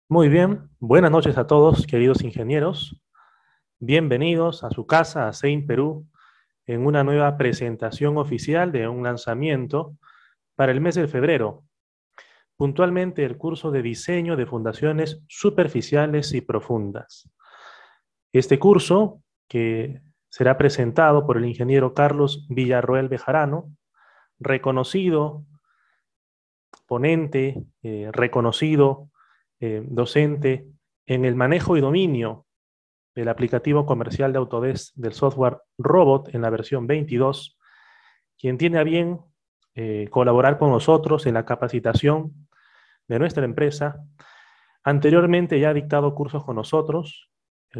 Muy bien, buenas noches a todos, queridos ingenieros. Bienvenidos a su casa, a CEIN Perú, en una nueva presentación oficial de un lanzamiento para el mes de febrero. Puntualmente el curso de diseño de fundaciones superficiales y profundas. Este curso, que será presentado por el ingeniero Carlos Villarroel Bejarano, reconocido ponente, reconocido docente en el manejo y dominio del aplicativo comercial de Autodesk del software Robot en la versión 22, quien tiene a bien colaborar con nosotros en la capacitación de nuestra empresa. Anteriormente ya ha dictado cursos con nosotros,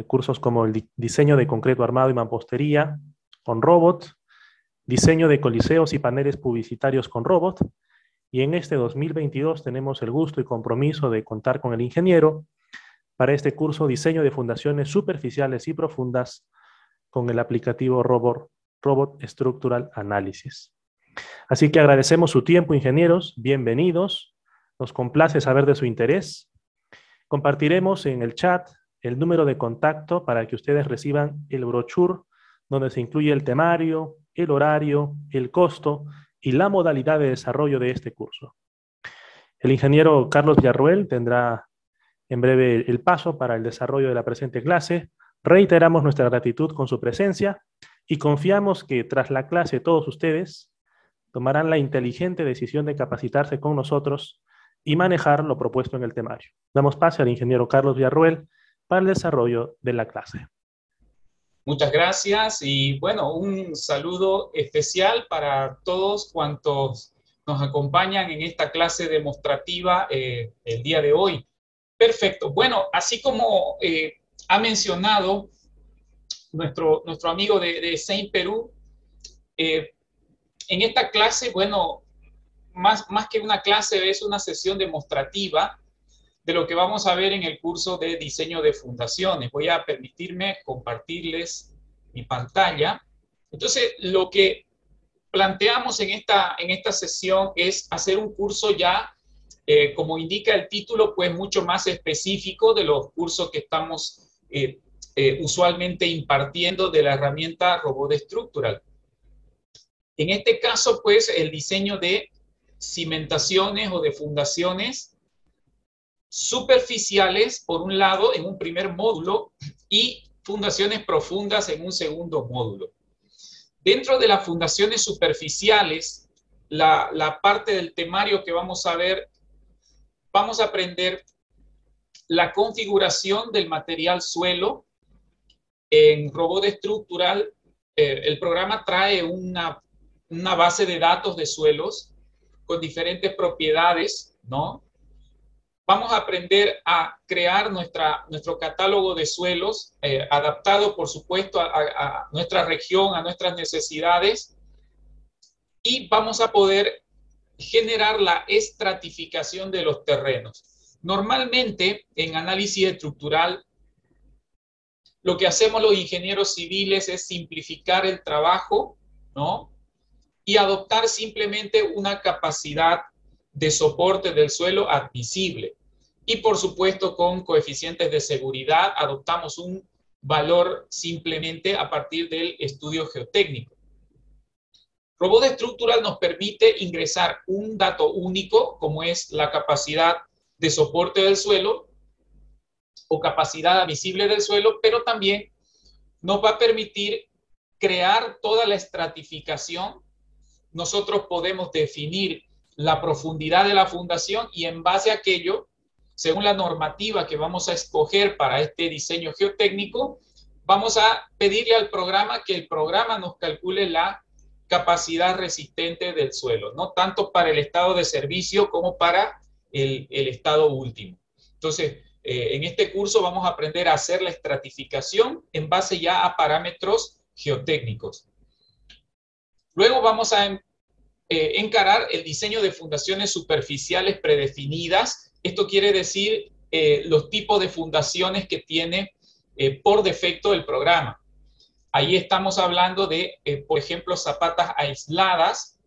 cursos como el diseño de concreto armado y mampostería con Robot, diseño de coliseos y paneles publicitarios con Robot, y en este 2022 tenemos el gusto y compromiso de contar con el ingeniero para este curso Diseño de Fundaciones Superficiales y Profundas con el aplicativo Robot Structural Analysis. Así que agradecemos su tiempo, ingenieros. Bienvenidos. Nos complace saber de su interés. Compartiremos en el chat el número de contacto para que ustedes reciban el brochure donde se incluye el temario, el horario, el costo y la modalidad de desarrollo de este curso. El ingeniero Carlos Villarroel tendrá en breve el paso para el desarrollo de la presente clase. Reiteramos nuestra gratitud con su presencia y confiamos que tras la clase todos ustedes tomarán la inteligente decisión de capacitarse con nosotros y manejar lo propuesto en el temario. Damos pase al ingeniero Carlos Villarroel para el desarrollo de la clase. Muchas gracias y bueno, un saludo especial para todos cuantos nos acompañan en esta clase demostrativa el día de hoy. Perfecto. Bueno, así como ha mencionado nuestro amigo de CEIN Perú, en esta clase, bueno, más que una clase es una sesión demostrativa de lo que vamos a ver en el curso de diseño de fundaciones. Voy a permitirme compartirles mi pantalla. Entonces, lo que planteamos en esta sesión es hacer un curso ya, como indica el título, pues mucho más específico de los cursos que estamos usualmente impartiendo de la herramienta Robot Structural. En este caso, pues, el diseño de cimentaciones o de fundaciones superficiales, por un lado, en un primer módulo, y fundaciones profundas en un segundo módulo. Dentro de las fundaciones superficiales, la parte del temario que vamos a ver, vamos a aprender la configuración del material suelo. En Robot Structural, el programa trae una base de datos de suelos con diferentes propiedades, ¿no? Vamos a aprender a crear nuestro catálogo de suelos, adaptado, por supuesto, a nuestra región, a nuestras necesidades. Y vamos a poder generar la estratificación de los terrenos. Normalmente, en análisis estructural, lo que hacemos los ingenieros civiles es simplificar el trabajo, ¿no? Y adoptar simplemente una capacidad de soporte del suelo admisible. Y por supuesto, con coeficientes de seguridad, adoptamos un valor simplemente a partir del estudio geotécnico. Robot Structural nos permite ingresar un dato único, como es la capacidad de soporte del suelo o capacidad admisible del suelo, pero también nos va a permitir crear toda la estratificación. Nosotros podemos definir la profundidad de la fundación y en base a aquello, según la normativa que vamos a escoger para este diseño geotécnico, vamos a pedirle al programa que el programa nos calcule la capacidad resistente del suelo, no tanto para el estado de servicio como para el estado último. Entonces, en este curso vamos a aprender a hacer la estratificación en base ya a parámetros geotécnicos. Luego vamos a encarar el diseño de fundaciones superficiales predefinidas. Esto quiere decir los tipos de fundaciones que tiene por defecto el programa. Ahí estamos hablando de, por ejemplo, zapatas aisladas,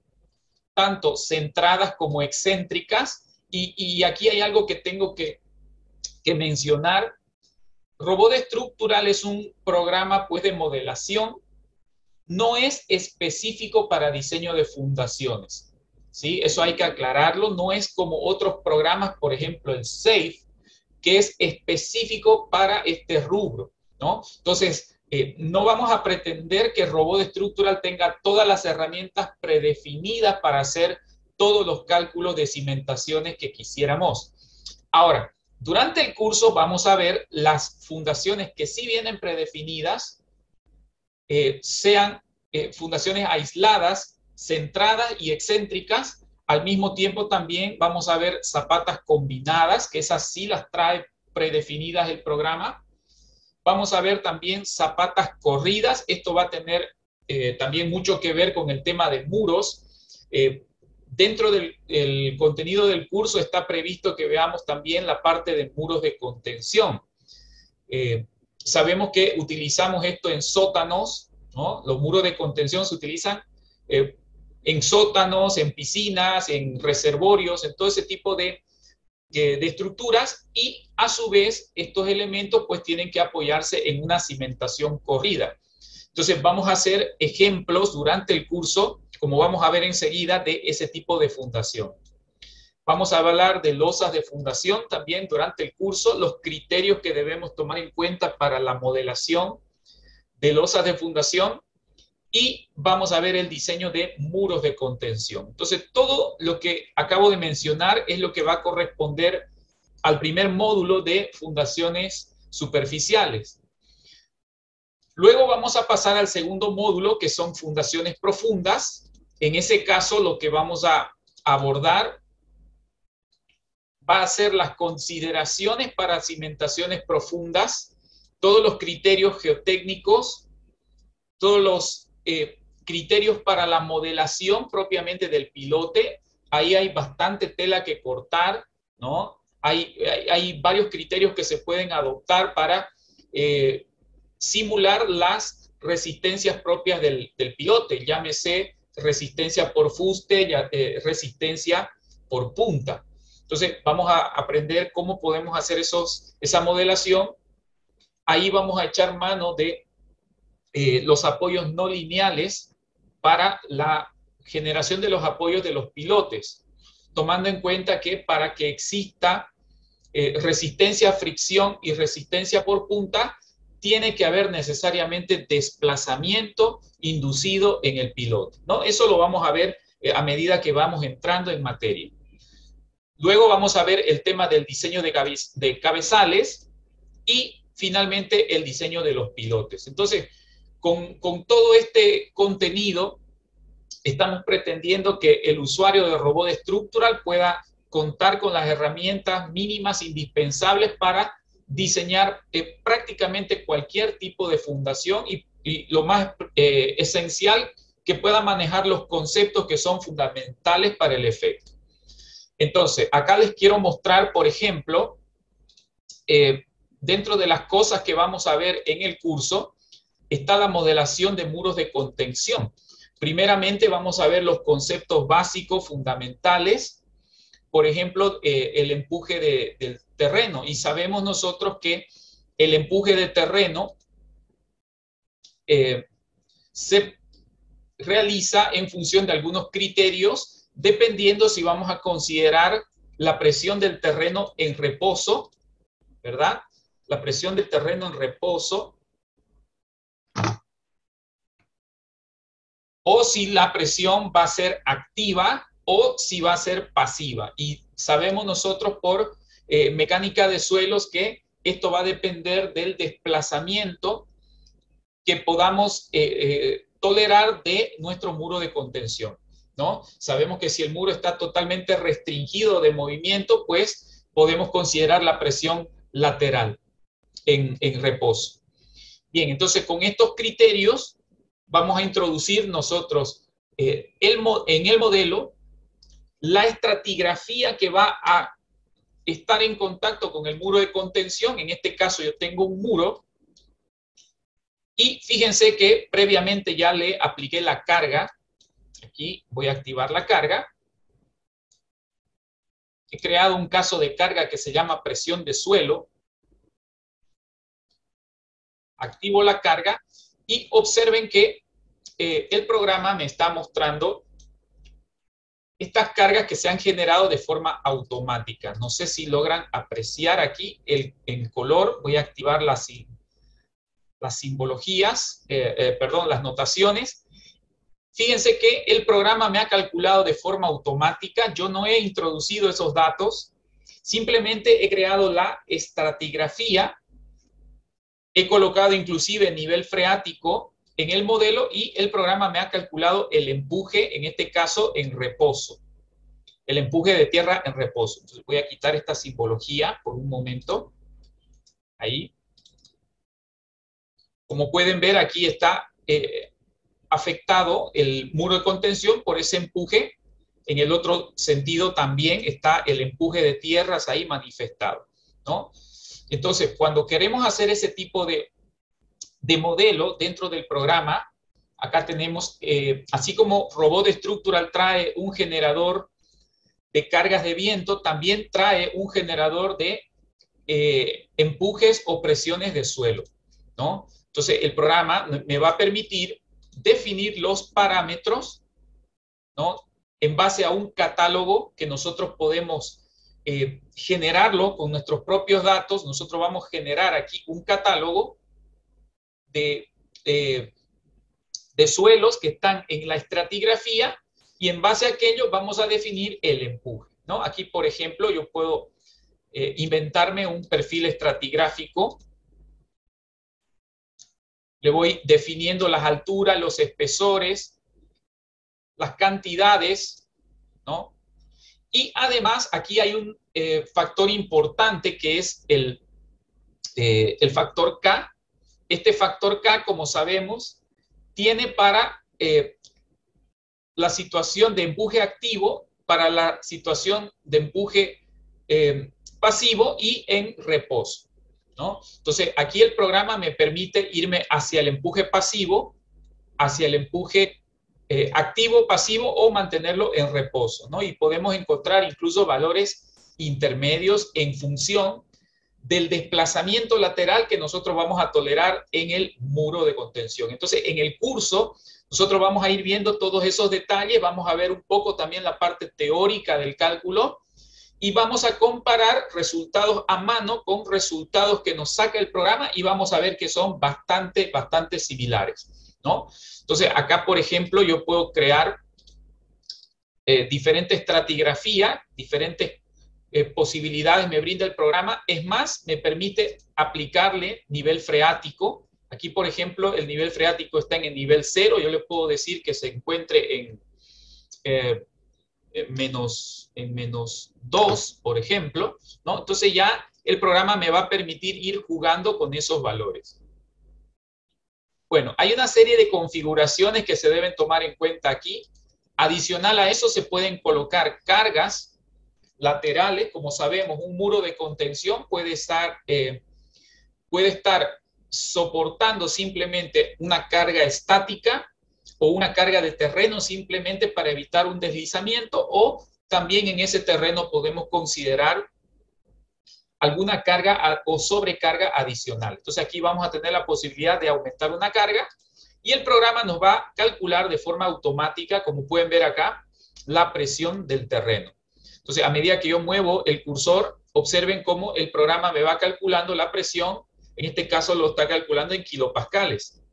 tanto centradas como excéntricas. Y aquí hay algo que tengo que mencionar. Robot Estructural es un programa pues, de modelación. No es específico para diseño de fundaciones, ¿sí? Eso hay que aclararlo. No es como otros programas, por ejemplo, el SAFE, que es específico para este rubro, ¿no? Entonces, no vamos a pretender que Robot Estructural tenga todas las herramientas predefinidas para hacer todos los cálculos de cimentaciones que quisiéramos. Ahora, durante el curso vamos a ver las fundaciones que sí vienen predefinidas, sean fundaciones aisladas, centradas y excéntricas. Al mismo tiempo también vamos a ver zapatas combinadas, que esas sí las trae predefinidas el programa. Vamos a ver también zapatas corridas. Esto va a tener también mucho que ver con el tema de muros. Dentro del contenido del curso está previsto que veamos también la parte de muros de contención. Sabemos que utilizamos esto en sótanos, ¿no? Los muros de contención se utilizan en sótanos, en piscinas, en reservorios, en todo ese tipo de estructuras, y a su vez estos elementos pues tienen que apoyarse en una cimentación corrida. Entonces vamos a hacer ejemplos durante el curso, como vamos a ver enseguida, de ese tipo de fundación. Vamos a hablar de losas de fundación también durante el curso, los criterios que debemos tomar en cuenta para la modelación de losas de fundación, y vamos a ver el diseño de muros de contención. Entonces, todo lo que acabo de mencionar es lo que va a corresponder al primer módulo de fundaciones superficiales. Luego vamos a pasar al segundo módulo, que son fundaciones profundas. En ese caso, lo que vamos a abordar va a ser las consideraciones para cimentaciones profundas, todos los criterios geotécnicos, todos los criterios para la modelación propiamente del pilote. Ahí hay bastante tela que cortar, ¿no? Hay varios criterios que se pueden adoptar para simular las resistencias propias del pilote, llámese resistencia por fuste, resistencia por punta. Entonces, vamos a aprender cómo podemos hacer esa modelación. Ahí vamos a echar mano de los apoyos no lineales para la generación de los apoyos de los pilotes, tomando en cuenta que para que exista resistencia a fricción y resistencia por punta, tiene que haber necesariamente desplazamiento inducido en el pilote, ¿no? Eso lo vamos a ver a medida que vamos entrando en materia. Luego vamos a ver el tema del diseño de cabezales y finalmente el diseño de los pilotes. Entonces, con todo este contenido, estamos pretendiendo que el usuario de Robot Estructural pueda contar con las herramientas mínimas indispensables para diseñar prácticamente cualquier tipo de fundación y lo más esencial, que pueda manejar los conceptos que son fundamentales para el efecto. Entonces, acá les quiero mostrar, por ejemplo, dentro de las cosas que vamos a ver en el curso, está la modelación de muros de contención. Primeramente vamos a ver los conceptos básicos fundamentales, por ejemplo, el empuje del terreno. Y sabemos nosotros que el empuje de terreno se realiza en función de algunos criterios, dependiendo si vamos a considerar la presión del terreno en reposo, ¿verdad? La presión del terreno en reposo, o si la presión va a ser activa o si va a ser pasiva. Y sabemos nosotros por mecánica de suelos que esto va a depender del desplazamiento que podamos tolerar de nuestro muro de contención, ¿no? Sabemos que si el muro está totalmente restringido de movimiento, pues podemos considerar la presión lateral en reposo. Bien, entonces con estos criterios vamos a introducir nosotros en el modelo la estratigrafía que va a estar en contacto con el muro de contención. En este caso yo tengo un muro Y fíjense que previamente ya le apliqué la carga. Aquí voy a activar la carga. He creado un caso de carga que se llama presión de suelo. Activo la carga y observen que el programa me está mostrando estas cargas que se han generado de forma automática. No sé si logran apreciar aquí en color. Voy a activar las simbologías, perdón, las notaciones. Fíjense que el programa me ha calculado de forma automática. Yo no he introducido esos datos. Simplemente he creado la estratigrafía. He colocado inclusive el nivel freático en el modelo y el programa me ha calculado el empuje, en este caso en reposo. El empuje de tierra en reposo. Entonces voy a quitar esta simbología por un momento. Ahí. Como pueden ver, aquí está afectado el muro de contención por ese empuje. En el otro sentido también está el empuje de tierras ahí manifestado, ¿no? Entonces, cuando queremos hacer ese tipo de modelo dentro del programa, acá tenemos, así como Robot Structural trae un generador de cargas de viento, también trae un generador de empujes o presiones de suelo, ¿no? Entonces, el programa me va a permitir definir los parámetros, ¿no? En base a un catálogo que nosotros podemos generarlo con nuestros propios datos. Nosotros vamos a generar aquí un catálogo de suelos que están en la estratigrafía y en base a aquello vamos a definir el empuje, ¿no? Aquí, por ejemplo, yo puedo inventarme un perfil estratigráfico. Le voy definiendo las alturas, los espesores, las cantidades, ¿no? Y además aquí hay un factor importante que es el factor K. Este factor K, como sabemos, tiene para la situación de empuje activo, para la situación de empuje pasivo y en reposo, ¿no? Entonces, aquí el programa me permite irme hacia el empuje pasivo, hacia el empuje activo, pasivo o mantenerlo en reposo, ¿no? Y podemos encontrar incluso valores intermedios en función del desplazamiento lateral que nosotros vamos a tolerar en el muro de contención. Entonces, en el curso, nosotros vamos a ir viendo todos esos detalles, vamos a ver un poco también la parte teórica del cálculo y vamos a comparar resultados a mano con resultados que nos saca el programa y vamos a ver que son bastante similares, ¿no? Entonces, acá, por ejemplo, yo puedo crear diferentes estratigrafías, diferentes posibilidades me brinda el programa. Es más, me permite aplicarle nivel freático. Aquí, por ejemplo, el nivel freático está en el nivel 0. Yo le puedo decir que se encuentre en menos 2, por ejemplo, ¿no? Entonces ya el programa me va a permitir ir jugando con esos valores. Bueno, hay una serie de configuraciones que se deben tomar en cuenta aquí. Adicional a eso se pueden colocar cargas laterales. Como sabemos, un muro de contención puede estar soportando simplemente una carga estática o una carga de terreno simplemente para evitar un deslizamiento, o también en ese terreno podemos considerar alguna carga o sobrecarga adicional. Entonces aquí vamos a tener la posibilidad de aumentar una carga y el programa nos va a calcular de forma automática, como pueden ver acá, la presión del terreno. Entonces, a medida que yo muevo el cursor, observen cómo el programa me va calculando la presión. En este caso lo está calculando en kilopascales.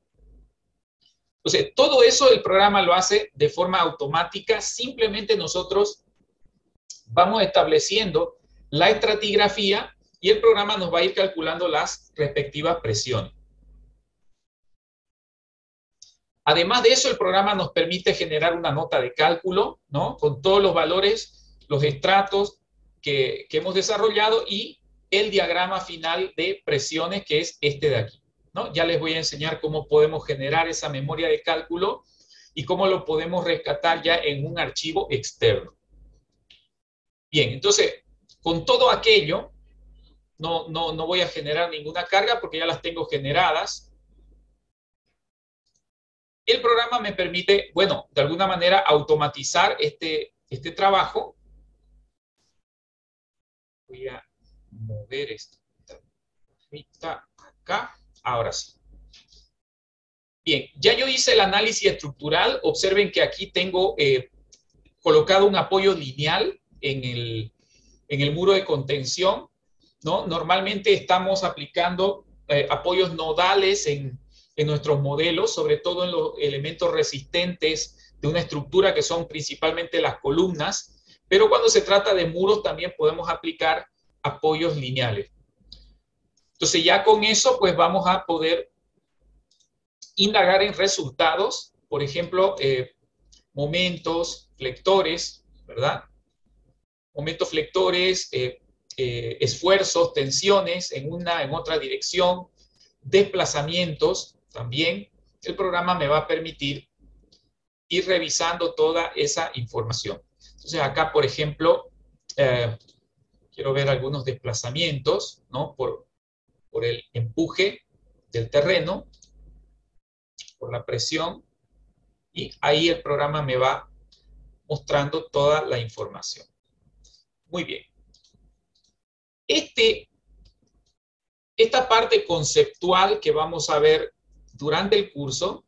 Entonces, todo eso el programa lo hace de forma automática. Simplemente nosotros vamos estableciendo la estratigrafía y el programa nos va a ir calculando las respectivas presiones. Además de eso, el programa nos permite generar una nota de cálculo, ¿no? Con todos los valores, los estratos que hemos desarrollado y el diagrama final de presiones, que es este de aquí, ¿no? Ya les voy a enseñar cómo podemos generar esa memoria de cálculo y cómo lo podemos rescatar ya en un archivo externo. Bien, entonces, con todo aquello, no voy a generar ninguna carga porque ya las tengo generadas. el programa me permite, bueno, de alguna manera automatizar este trabajo. Voy a mover esto. Está acá. Ahora sí. Bien, ya yo hice el análisis estructural. Observen que aquí tengo colocado un apoyo lineal en el muro de contención, ¿no? Normalmente estamos aplicando apoyos nodales en nuestros modelos, sobre todo en los elementos resistentes de una estructura que son principalmente las columnas, pero cuando se trata de muros también podemos aplicar apoyos lineales. Entonces ya con eso pues vamos a poder indagar en resultados, por ejemplo, momentos, flectores, ¿verdad? Momentos flectores, esfuerzos, tensiones en una, en otra dirección, desplazamientos también. El programa me va a permitir ir revisando toda esa información. Entonces acá, por ejemplo, quiero ver algunos desplazamientos, ¿no? Por el empuje del terreno, por la presión, y ahí el programa me va mostrando toda la información. Muy bien. Esta parte conceptual que vamos a ver durante el curso,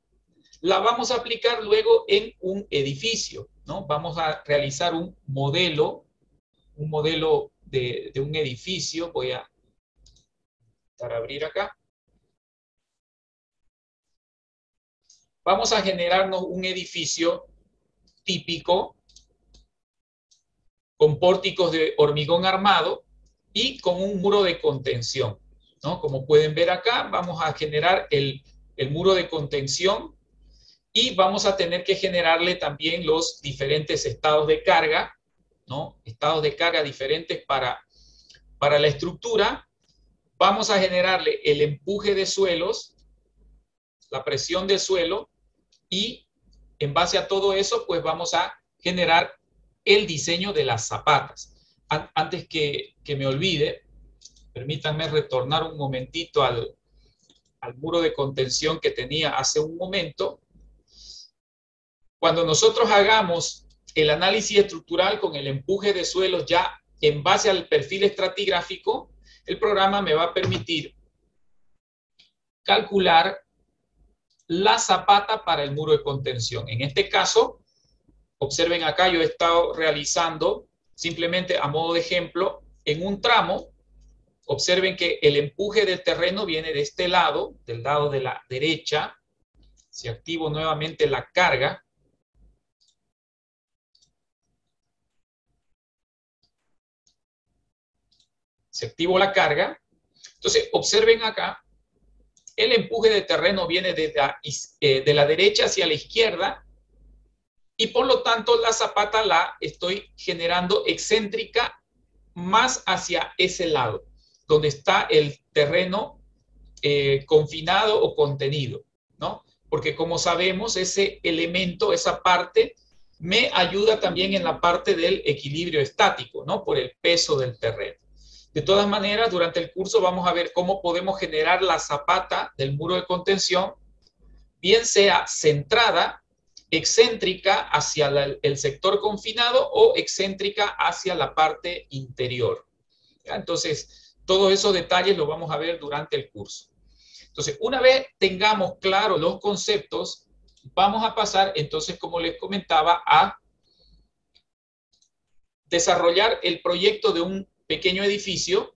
la vamos a aplicar luego en un edificio, ¿no? Vamos a realizar un modelo de un edificio. Voy a abrir acá. Vamos a generarnos un edificio típico con pórticos de hormigón armado y con un muro de contención, ¿no? Como pueden ver acá, vamos a generar el muro de contención y vamos a tener que generarle también los diferentes estados de carga, ¿no? Estados de carga diferentes para la estructura. Vamos a generarle el empuje de suelos, la presión del suelo, y en base a todo eso, pues vamos a generar el diseño de las zapatas. Antes que me olvide, permítanme retornar un momentito al muro de contención que tenía hace un momento. Cuando nosotros hagamos el análisis estructural con el empuje de suelos ya en base al perfil estratigráfico, el programa me va a permitir calcular la zapata para el muro de contención. En este caso, observen acá, yo he estado realizando, simplemente a modo de ejemplo, en un tramo. Observen que el empuje del terreno viene de este lado, del lado de la derecha. Si activo nuevamente la carga, entonces observen acá, el empuje de terreno viene de la derecha hacia la izquierda, y por lo tanto la zapata la estoy generando excéntrica más hacia ese lado, donde está el terreno confinado o contenido, ¿no? Porque como sabemos, ese elemento, esa parte, me ayuda también en la parte del equilibrio estático, ¿no? Por el peso del terreno. De todas maneras, durante el curso vamos a ver cómo podemos generar la zapata del muro de contención, bien sea centrada, excéntrica hacia el sector confinado o excéntrica hacia la parte interior. ¿Ya? Entonces, todos esos detalles los vamos a ver durante el curso. Entonces, una vez tengamos claros los conceptos, vamos a pasar, entonces, como les comentaba, a desarrollar el proyecto de un pequeño edificio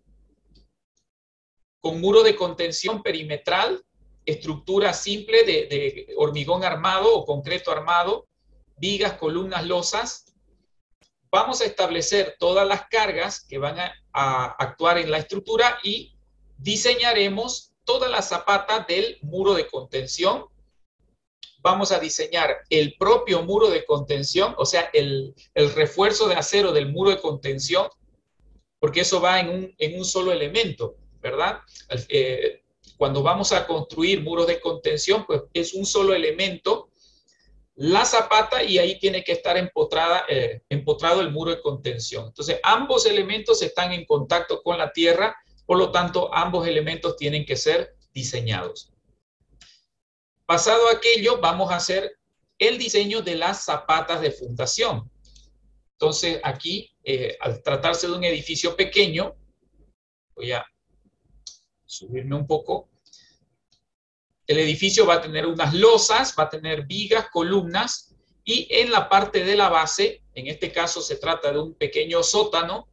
con muro de contención perimetral, estructura simple de hormigón armado o concreto armado, vigas, columnas, losas. Vamos a establecer todas las cargas que van a actuar en la estructura y diseñaremos toda la zapata del muro de contención. Vamos a diseñar el propio muro de contención, o sea, el refuerzo de acero del muro de contención, porque eso va en un solo elemento, ¿verdad? Cuando vamos a construir muros de contención, pues es un solo elemento, la zapata, y ahí tiene que estar empotrado el muro de contención. Entonces, ambos elementos están en contacto con la tierra, por lo tanto, ambos elementos tienen que ser diseñados. Pasado aquello, vamos a hacer el diseño de las zapatas de fundación. Entonces, aquí, al tratarse de un edificio pequeño, voy a subirme un poco. El edificio va a tener unas losas, va a tener vigas, columnas, y en la parte de la base, en este caso se trata de un pequeño sótano,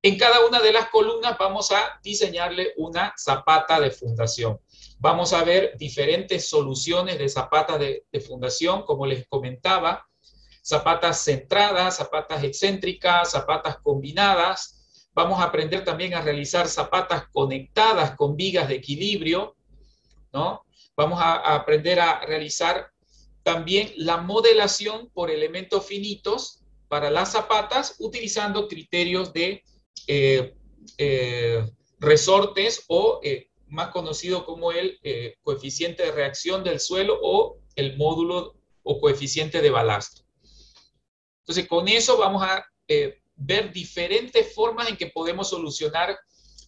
en cada una de las columnas vamos a diseñarle una zapata de fundación. Vamos a ver diferentes soluciones de zapatas de fundación, como les comentaba, zapatas centradas, zapatas excéntricas, zapatas combinadas. Vamos a aprender también a realizar zapatas conectadas con vigas de equilibrio, ¿no? Vamos a aprender a realizar también la modelación por elementos finitos para las zapatas utilizando criterios de resortes o más conocido como el coeficiente de reacción del suelo o el módulo o coeficiente de balastro. Entonces, con eso vamos a ver diferentes formas en que podemos solucionar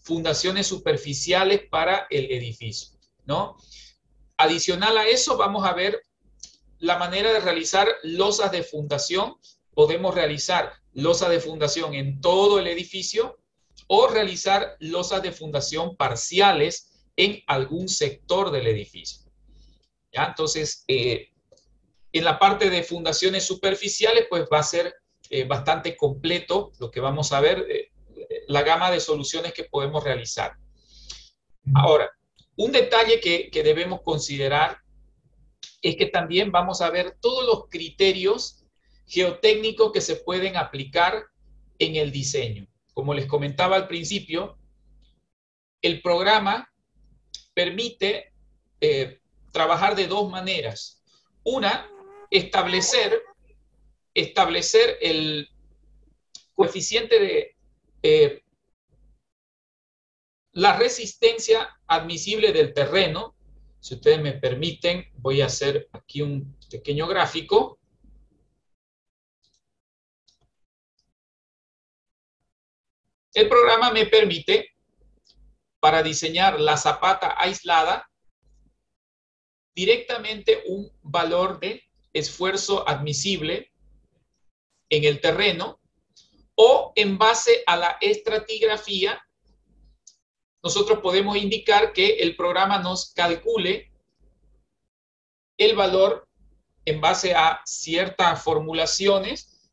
fundaciones superficiales para el edificio, ¿no? Adicional a eso, vamos a ver la manera de realizar losas de fundación. Podemos realizar losas de fundación en todo el edificio o realizar losas de fundación parciales en algún sector del edificio. ¿Ya? Entonces, en la parte de fundaciones superficiales, pues va a ser bastante completo lo que vamos a ver, la gama de soluciones que podemos realizar. Ahora, un detalle que debemos considerar es que también vamos a ver todos los criterios geotécnicos que se pueden aplicar en el diseño. Como les comentaba al principio, el programa permite trabajar de dos maneras. Una, establecer el coeficiente de la resistencia admisible del terreno. Si ustedes me permiten, voy a hacer aquí un pequeño gráfico. El programa me permite, para diseñar la zapata aislada, directamente un valor de esfuerzo admisible en el terreno o en base a la estratigrafía. Nosotros podemos indicar que el programa nos calcule el valor en base a ciertas formulaciones.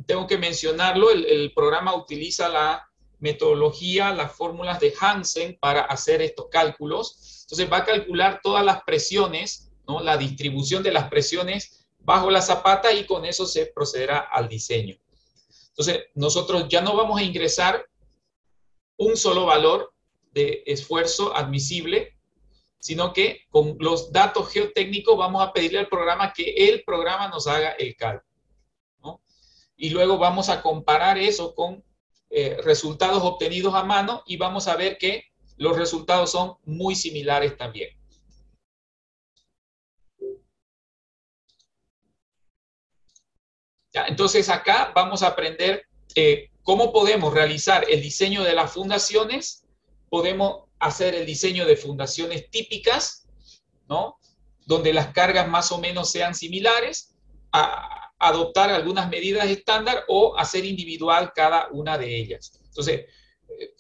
Tengo que mencionarlo, el programa utiliza la metodología, las fórmulas de Hansen para hacer estos cálculos. Entonces va a calcular todas las presiones, ¿no? La distribución de las presiones bajo la zapata y con eso se procederá al diseño. Entonces nosotros ya no vamos a ingresar un solo valor de esfuerzo admisible, sino que con los datos geotécnicos vamos a pedirle al programa que el programa nos haga el cálculo, ¿no? Y luego vamos a comparar eso con resultados obtenidos a mano y vamos a ver que los resultados son muy similares también. ¿Ya? Entonces acá vamos a aprender cómo podemos realizar el diseño de las fundaciones. Podemos hacer el diseño de fundaciones típicas, ¿no? Donde las cargas más o menos sean similares, a adoptar algunas medidas estándar o hacer individual cada una de ellas. Entonces,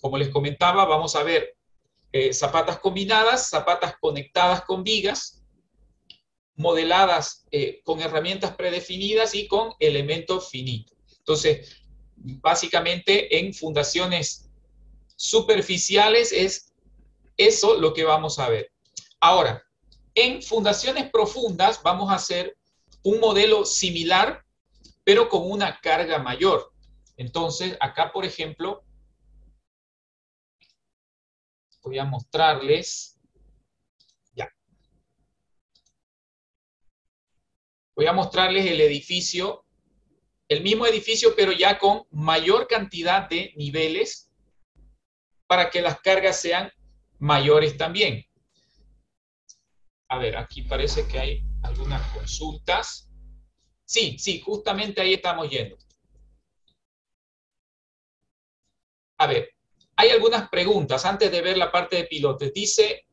como les comentaba, vamos a ver zapatas combinadas, zapatas conectadas con vigas, modeladas con herramientas predefinidas y con elementos finitos. Entonces, básicamente en fundaciones superficiales es eso lo que vamos a ver. Ahora, en fundaciones profundas vamos a hacer un modelo similar, pero con una carga mayor. Entonces, acá, por ejemplo, voy a mostrarles. Ya. Voy a mostrarles el edificio, el mismo edificio, pero ya con mayor cantidad de niveles para que las cargas sean mayores también. A ver, aquí parece que hay algunas consultas. Sí, justamente ahí estamos yendo. A ver, hay algunas preguntas antes de ver la parte de pilotes. Dice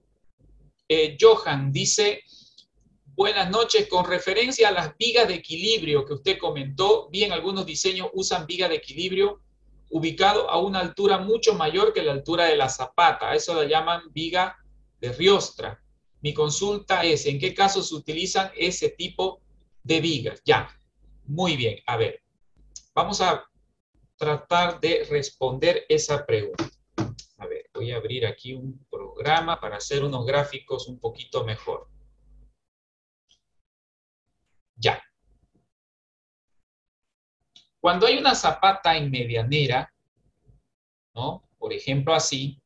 Johan dice, buenas noches, con referencia a las vigas de equilibrio que usted comentó, bien, algunos diseños usan vigas de equilibrio ubicado a una altura mucho mayor que la altura de la zapata. A eso la llaman viga de riostra. Mi consulta es, ¿en qué casos se utilizan ese tipo de vigas? Ya, muy bien. A ver, vamos a tratar de responder esa pregunta. A ver, voy a abrir aquí un programa para hacer unos gráficos un poquito mejor. Ya. Cuando hay una zapata en medianera, ¿no? Por ejemplo, así.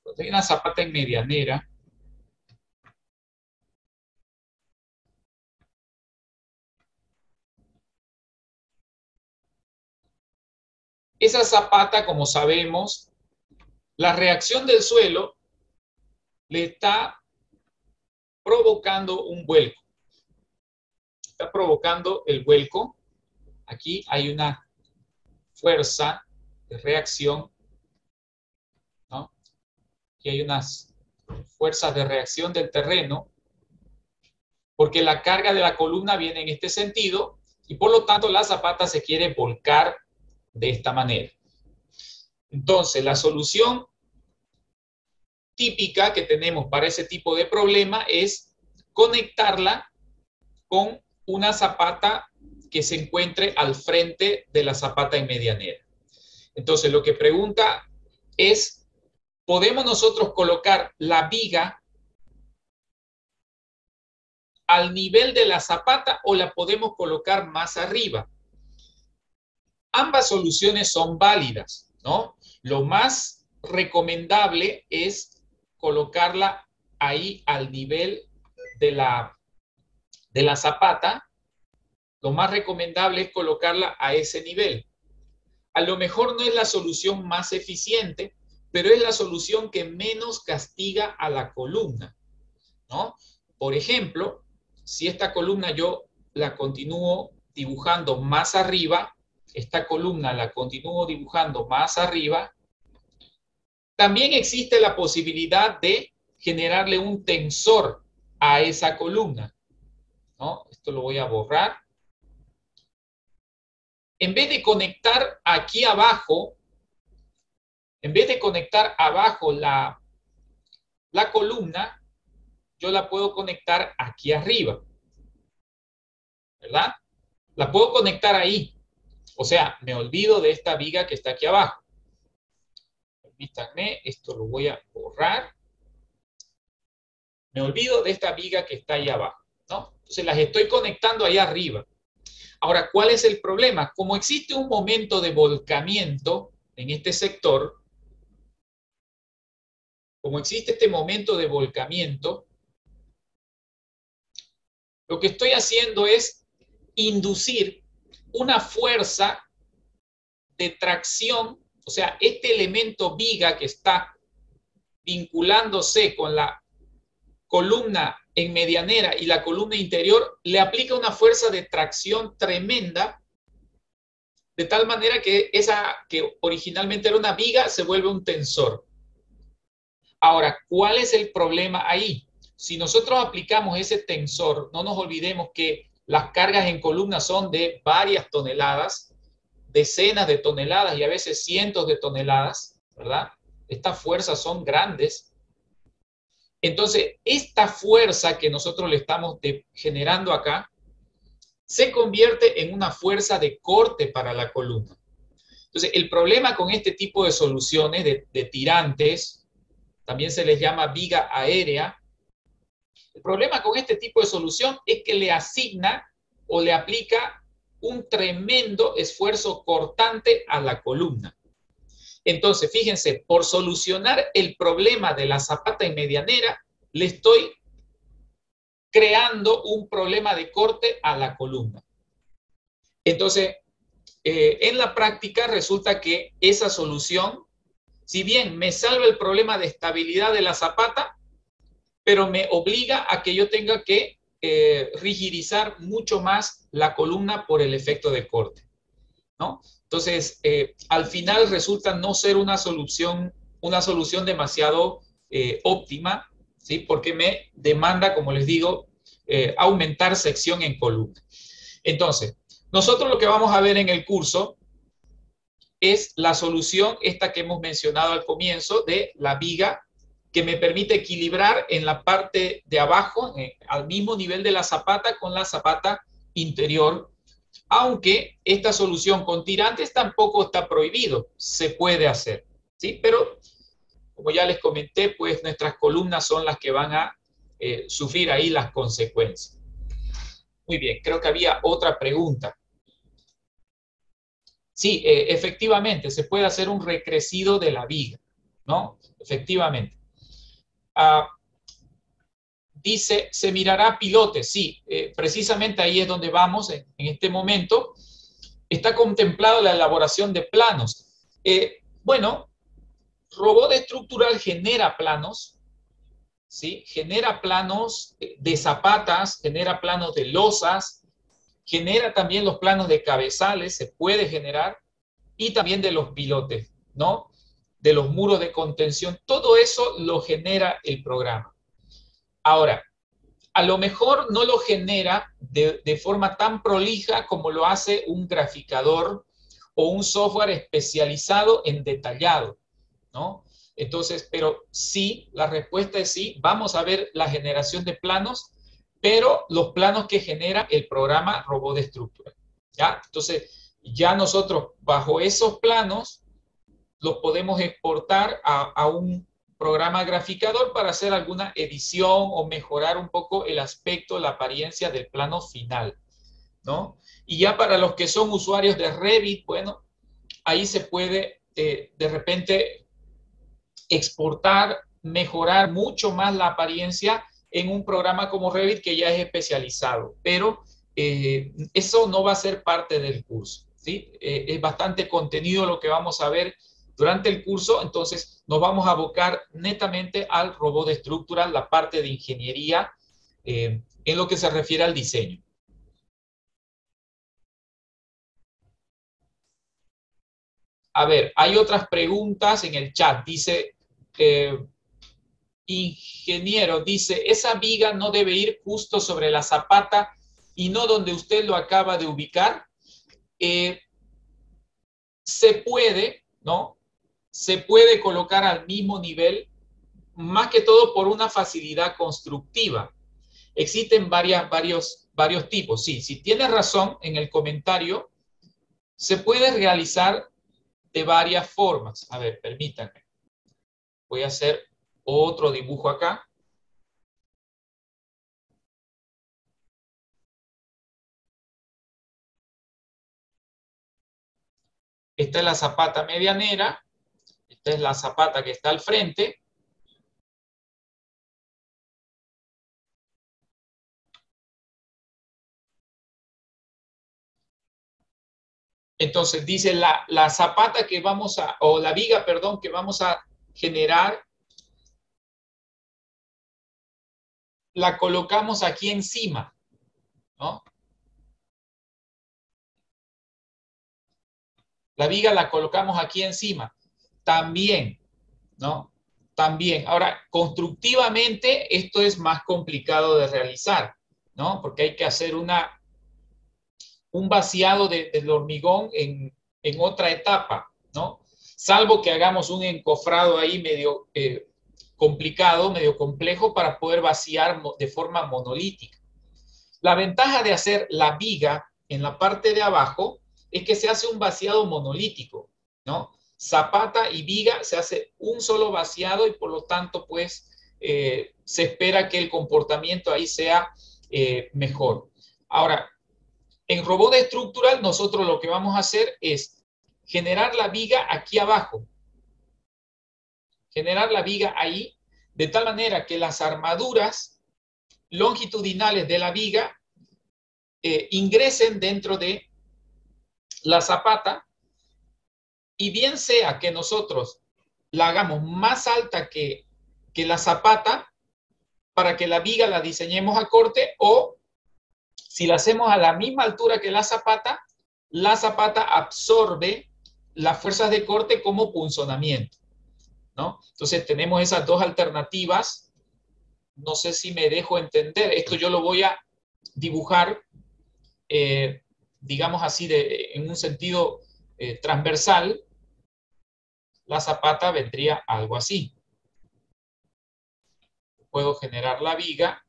Cuando hay una zapata en medianera, esa zapata, como sabemos, la reacción del suelo le está provocando un vuelco. Está provocando el vuelco. Aquí hay una fuerza de reacción, ¿no? Aquí hay unas fuerzas de reacción del terreno, porque la carga de la columna viene en este sentido y por lo tanto la zapata se quiere volcar de esta manera. Entonces, la solución típica que tenemos para ese tipo de problema es conectarla con una zapata que se encuentre al frente de la zapata en medianera. Entonces, lo que pregunta es, ¿podemos nosotros colocar la viga al nivel de la zapata o la podemos colocar más arriba? Ambas soluciones son válidas, ¿no? Lo más recomendable es colocarla ahí al nivel de la zapata. Lo más recomendable es colocarla a ese nivel. A lo mejor no es la solución más eficiente, pero es la solución que menos castiga a la columna, ¿no? Por ejemplo, si esta columna yo la continúo dibujando más arriba, esta columna la continúo dibujando más arriba, también existe la posibilidad de generarle un tensor a esa columna, ¿no? Esto lo voy a borrar. En vez de conectar aquí abajo, en vez de conectar abajo la columna, yo la puedo conectar aquí arriba, ¿verdad? La puedo conectar ahí. O sea, me olvido de esta viga que está aquí abajo. Permítanme, esto lo voy a borrar. Me olvido de esta viga que está ahí abajo, ¿no? Entonces las estoy conectando ahí arriba. Ahora, ¿cuál es el problema? Como existe un momento de volcamiento en este sector, como existe este momento de volcamiento, lo que estoy haciendo es inducir una fuerza de tracción, o sea, este elemento viga que está vinculándose con la columna en medianera y la columna interior, le aplica una fuerza de tracción tremenda, de tal manera que esa que originalmente era una viga se vuelve un tensor. Ahora, ¿cuál es el problema ahí? Si nosotros aplicamos ese tensor, no nos olvidemos que las cargas en columna son de varias toneladas, decenas de toneladas y a veces cientos de toneladas, ¿verdad? Estas fuerzas son grandes. Entonces, esta fuerza que nosotros le estamos generando acá se convierte en una fuerza de corte para la columna. Entonces, el problema con este tipo de soluciones de tirantes, también se les llama viga aérea, el problema con este tipo de solución es que le asigna o le aplica un tremendo esfuerzo cortante a la columna. Entonces, fíjense, por solucionar el problema de la zapata en medianera, le estoy creando un problema de corte a la columna. Entonces, en la práctica resulta que esa solución, si bien me salva el problema de estabilidad de la zapata, pero me obliga a que yo tenga que rigidizar mucho más la columna por el efecto de corte, ¿no? Entonces, al final resulta no ser una solución demasiado óptima, ¿sí? Porque me demanda, como les digo, aumentar sección en columna. Entonces, nosotros lo que vamos a ver en el curso es la solución, esta que hemos mencionado al comienzo, de la viga, que me permite equilibrar en la parte de abajo, al mismo nivel de la zapata, con la zapata interior, aunque esta solución con tirantes tampoco está prohibido, se puede hacer, ¿sí? Pero, como ya les comenté, pues nuestras columnas son las que van a sufrir ahí las consecuencias. Muy bien, creo que había otra pregunta. Sí, efectivamente, se puede hacer un recrecido de la viga, ¿no? Efectivamente. Dice, se mirará pilote. Sí, precisamente ahí es donde vamos en este momento. Está contemplado la elaboración de planos. Bueno, Robot Estructural genera planos, ¿sí? Genera planos de zapatas, genera planos de losas, genera también los planos de cabezales, se puede generar, y también de los pilotes, ¿no? De los muros de contención. Todo eso lo genera el programa. Ahora, a lo mejor no lo genera de forma tan prolija como lo hace un graficador o un software especializado en detallado, ¿no? Entonces, pero sí, la respuesta es sí. Vamos a ver la generación de planos, pero los planos que genera el programa Robot Estructural, ¿ya? Entonces, ya nosotros bajo esos planos los podemos exportar a un programa graficador para hacer alguna edición o mejorar un poco el aspecto, la apariencia del plano final, ¿no? Y ya para los que son usuarios de Revit, bueno, ahí se puede de repente exportar, mejorar mucho más la apariencia en un programa como Revit que ya es especializado, pero eso no va a ser parte del curso, ¿sí? Es bastante contenido lo que vamos a ver durante el curso, entonces nos vamos a abocar netamente al robot estructural, la parte de ingeniería, en lo que se refiere al diseño. A ver, hay otras preguntas en el chat. Dice, ingeniero, dice, esa viga no debe ir justo sobre la zapata y no donde usted lo acaba de ubicar. Se puede, ¿no? Se puede colocar al mismo nivel, más que todo por una facilidad constructiva. Existen varios tipos. Sí, si tienes razón en el comentario, se puede realizar de varias formas. A ver, permítanme. Voy a hacer otro dibujo acá. Esta es la zapata medianera. Esta es la zapata que está al frente. Entonces dice la zapata que vamos a, o la viga, perdón, que vamos a generar, la colocamos aquí encima, ¿no? La viga la colocamos aquí encima. También, ¿no? También. Ahora, constructivamente, esto es más complicado de realizar, ¿no? Porque hay que hacer un vaciado del hormigón en otra etapa, ¿no? Salvo que hagamos un encofrado ahí medio complicado, medio complejo para poder vaciar de forma monolítica. La ventaja de hacer la viga en la parte de abajo es que se hace un vaciado monolítico, ¿no? Zapata y viga se hace un solo vaciado y por lo tanto, pues, se espera que el comportamiento ahí sea mejor. Ahora, en robot estructural, nosotros lo que vamos a hacer es generar la viga aquí abajo. Generar la viga ahí, de tal manera que las armaduras longitudinales de la viga ingresen dentro de la zapata, y bien sea que nosotros la hagamos más alta que la zapata para que la viga la diseñemos a corte, o Si la hacemos a la misma altura que la zapata absorbe las fuerzas de corte como punzonamiento, ¿no? Entonces tenemos esas dos alternativas. No sé si me dejo entender. Esto yo lo voy a dibujar, digamos así, en un sentido transversal. La zapata vendría algo así. Puedo generar la viga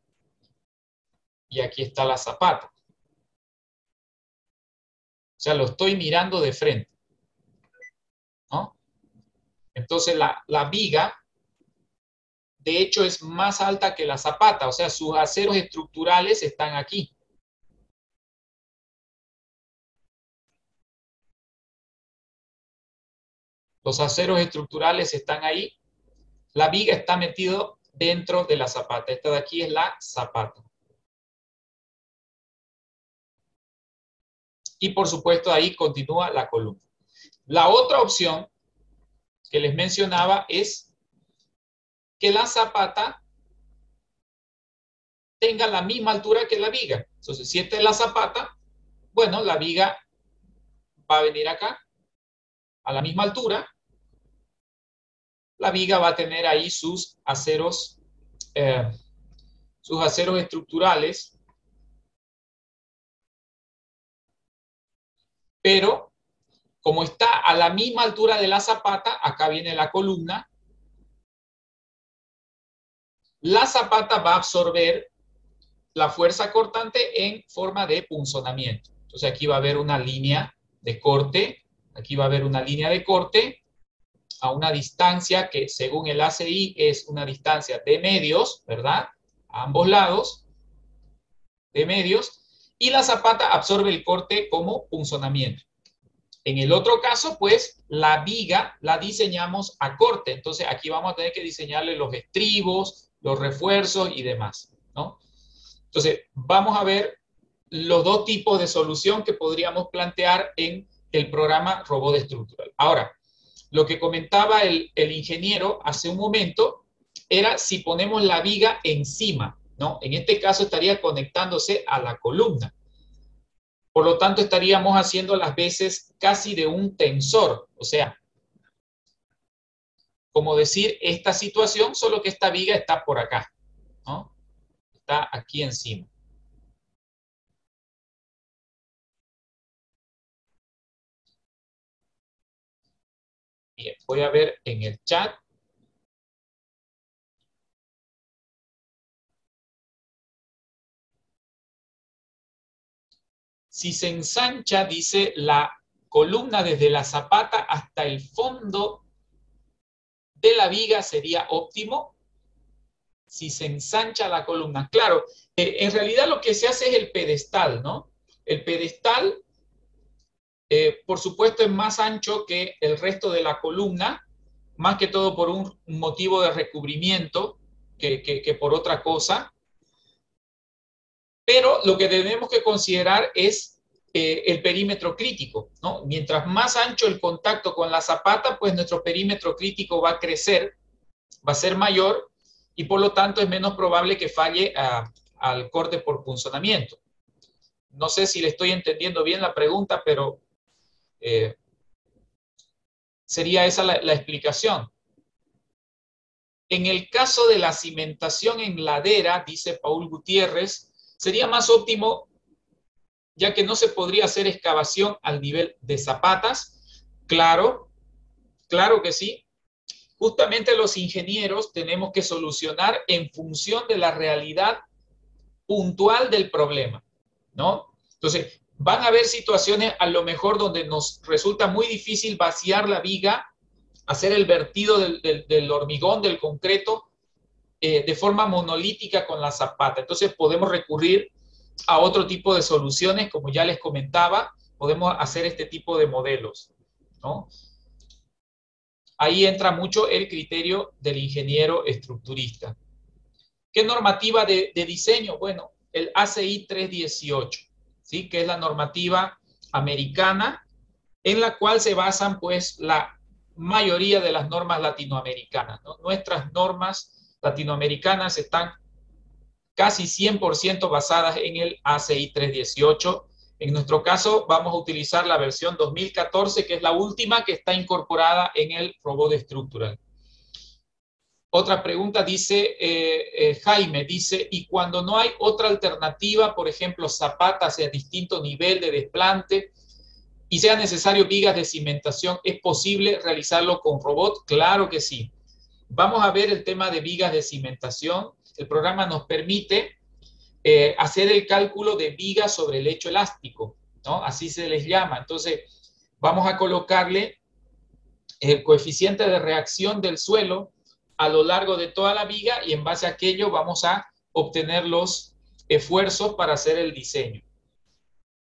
y aquí está la zapata. O sea, lo estoy mirando de frente, ¿no? Entonces la viga, de hecho, es más alta que la zapata, o sea, sus aceros estructurales están aquí. Los aceros estructurales están ahí. La viga está metido dentro de la zapata. Esta de aquí es la zapata. Y por supuesto ahí continúa la columna. La otra opción que les mencionaba es que la zapata tenga la misma altura que la viga. Entonces, si esta es la zapata, bueno, la viga va a venir acá a la misma altura. La viga va a tener ahí sus aceros estructurales, pero como está a la misma altura de la zapata, acá viene la columna, la zapata va a absorber la fuerza cortante en forma de punzonamiento. Entonces aquí va a haber una línea de corte, aquí va a haber una línea de corte a una distancia que según el ACI es una distancia de medios, ¿verdad? A ambos lados, de medios, y la zapata absorbe el corte como punzonamiento. En el otro caso, pues, la viga la diseñamos a corte. Entonces, aquí vamos a tener que diseñarle los estribos, los refuerzos y demás, ¿no? Entonces, vamos a ver los dos tipos de solución que podríamos plantear en el programa Robot Estructural. Ahora, lo que comentaba el ingeniero hace un momento era si ponemos la viga encima, ¿no? En este caso estaría conectándose a la columna. Por lo tanto, estaríamos haciendo las veces casi de un tensor. O sea, como decir esta situación, solo que esta viga está por acá, ¿no? Está aquí encima. Bien, voy a ver en el chat. Si se ensancha, dice, la columna desde la zapata hasta el fondo de la viga sería óptimo. Si se ensancha la columna. Claro, en realidad lo que se hace es el pedestal, ¿no? El pedestal, por supuesto, es más ancho que el resto de la columna, más que todo por un motivo de recubrimiento que por otra cosa. Pero lo que tenemos que considerar es el perímetro crítico, ¿no? Mientras más ancho el contacto con la zapata, pues nuestro perímetro crítico va a crecer, va a ser mayor y por lo tanto es menos probable que falle al corte por punzonamiento. No sé si le estoy entendiendo bien la pregunta, pero sería esa la explicación. En el caso de la cimentación en ladera, dice Paul Gutiérrez, sería más óptimo ya que no se podría hacer excavación al nivel de zapatas. Claro, claro que sí. Justamente los ingenieros tenemos que solucionar en función de la realidad puntual del problema, ¿no? Entonces, van a haber situaciones a lo mejor donde nos resulta muy difícil vaciar la viga, hacer el vertido del hormigón, del concreto, de forma monolítica con la zapata. Entonces, podemos recurrir a otro tipo de soluciones, como ya les comentaba, podemos hacer este tipo de modelos, ¿no? Ahí entra mucho el criterio del ingeniero estructurista. ¿Qué normativa de diseño? Bueno, el ACI 318, ¿sí? Que es la normativa americana en la cual se basan pues la mayoría de las normas latinoamericanas, ¿no? Nuestras normas latinoamericanas están casi 100% basadas en el ACI 318. En nuestro caso, vamos a utilizar la versión 2014, que es la última que está incorporada en el robot estructural. Otra pregunta dice, Jaime, dice, ¿y cuando no hay otra alternativa, por ejemplo, zapatas a distinto nivel de desplante, y sea necesario vigas de cimentación, ¿es posible realizarlo con robot? Claro que sí. Vamos a ver el tema de vigas de cimentación. El programa nos permite hacer el cálculo de vigas sobre el lecho elástico, ¿no? Así se les llama. Entonces, vamos a colocarle el coeficiente de reacción del suelo a lo largo de toda la viga y en base a aquello vamos a obtener los esfuerzos para hacer el diseño.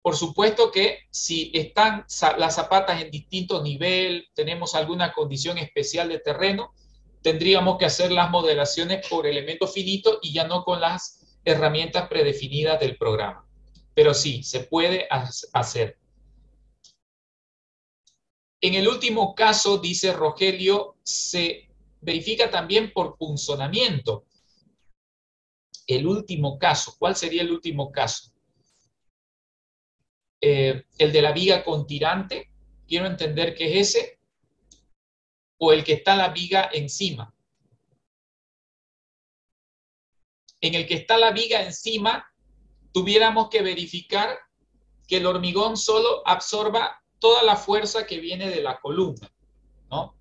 Por supuesto que si están las zapatas en distinto nivel, tenemos alguna condición especial de terreno, tendríamos que hacer las modelaciones por elementos finitos y ya no con las herramientas predefinidas del programa. Pero sí, se puede hacer. En el último caso, dice Rogelio, se verifica también por punzonamiento. El último caso, ¿cuál sería el último caso? El de la viga con tirante, quiero entender que es ese, o el que está la viga encima. En el que está la viga encima, tuviéramos que verificar que el hormigón solo absorba toda la fuerza que viene de la columna, ¿no?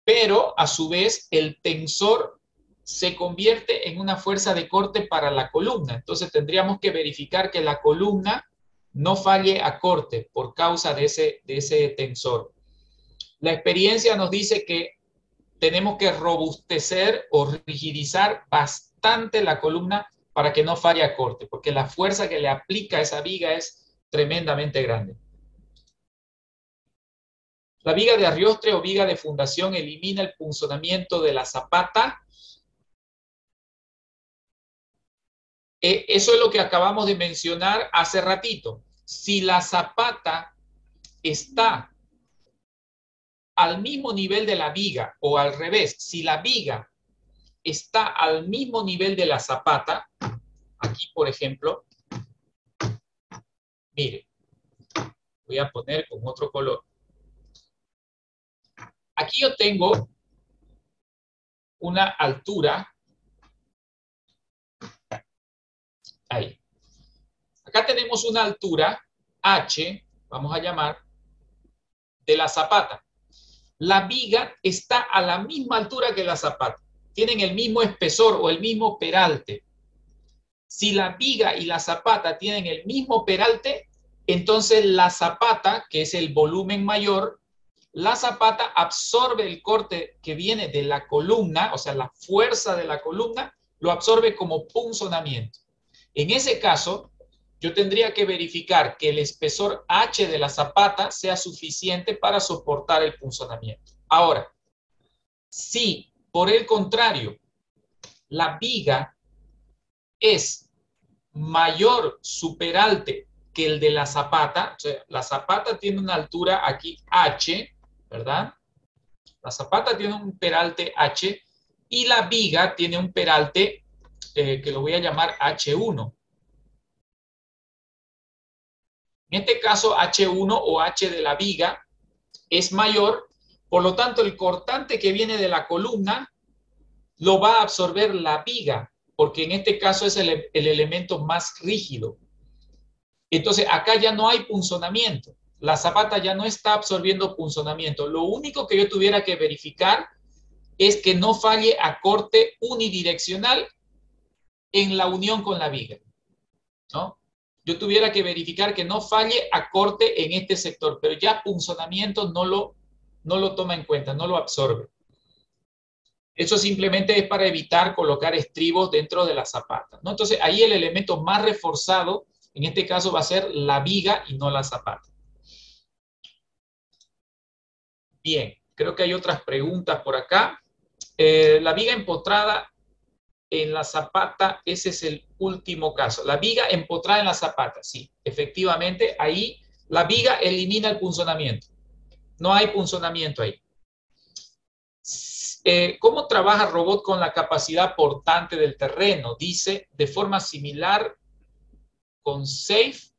Pero a su vez el tensor se convierte en una fuerza de corte para la columna. Entonces tendríamos que verificar que la columna no falle a corte por causa de ese tensor. La experiencia nos dice que tenemos que robustecer o rigidizar bastante la columna para que no falle a corte, porque la fuerza que le aplica a esa viga es tremendamente grande. La viga de arrastre o viga de fundación elimina el punzonamiento de la zapata. Eso es lo que acabamos de mencionar hace ratito. Si la zapata está al mismo nivel de la viga o al revés, si la viga está al mismo nivel de la zapata, aquí por ejemplo, mire, voy a poner con otro color. Aquí yo tengo una altura, ahí. Acá tenemos una altura H, vamos a llamar, de la zapata. La viga está a la misma altura que la zapata. Tienen el mismo espesor o el mismo peralte. Si la viga y la zapata tienen el mismo peralte, entonces la zapata, que es el volumen mayor, la zapata absorbe el corte que viene de la columna, o sea, la fuerza de la columna, lo absorbe como punzonamiento. En ese caso, yo tendría que verificar que el espesor H de la zapata sea suficiente para soportar el punzonamiento. Ahora, si por el contrario, la viga es mayor superalte que el de la zapata, o sea, la zapata tiene una altura aquí H, ¿verdad? La zapata tiene un peralte H y la viga tiene un peralte que lo voy a llamar H1. En este caso, H1 o H de la viga es mayor, por lo tanto, el cortante que viene de la columna lo va a absorber la viga, porque en este caso es el elemento más rígido. Entonces, acá ya no hay punzonamiento. La zapata ya no está absorbiendo punzonamiento. Lo único que yo tuviera que verificar es que no falle a corte unidireccional en la unión con la viga, ¿no? Yo tuviera que verificar que no falle a corte en este sector, pero ya punzonamiento no lo toma en cuenta, no lo absorbe. Eso simplemente es para evitar colocar estribos dentro de la zapata, ¿no? Entonces, ahí el elemento más reforzado, en este caso, va a ser la viga y no la zapata. Bien, creo que hay otras preguntas por acá. La viga empotrada en la zapata, ese es el último caso. La viga empotrada en la zapata, sí, efectivamente, ahí la viga elimina el punzonamiento. No hay punzonamiento ahí. ¿Cómo trabaja el robot con la capacidad portante del terreno? Dice, de forma similar con SAFE,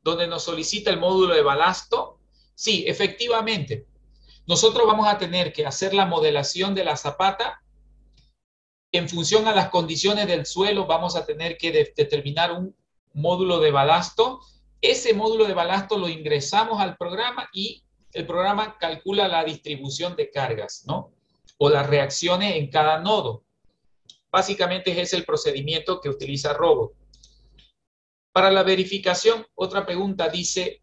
donde nos solicita el módulo de balasto. Sí, efectivamente. Nosotros vamos a tener que hacer la modelación de la zapata. En función a las condiciones del suelo, vamos a tener que determinar un módulo de balasto. Ese módulo de balasto lo ingresamos al programa y el programa calcula la distribución de cargas, ¿no? O las reacciones en cada nodo. Básicamente ese es el procedimiento que utiliza Robot. Para la verificación, otra pregunta dice,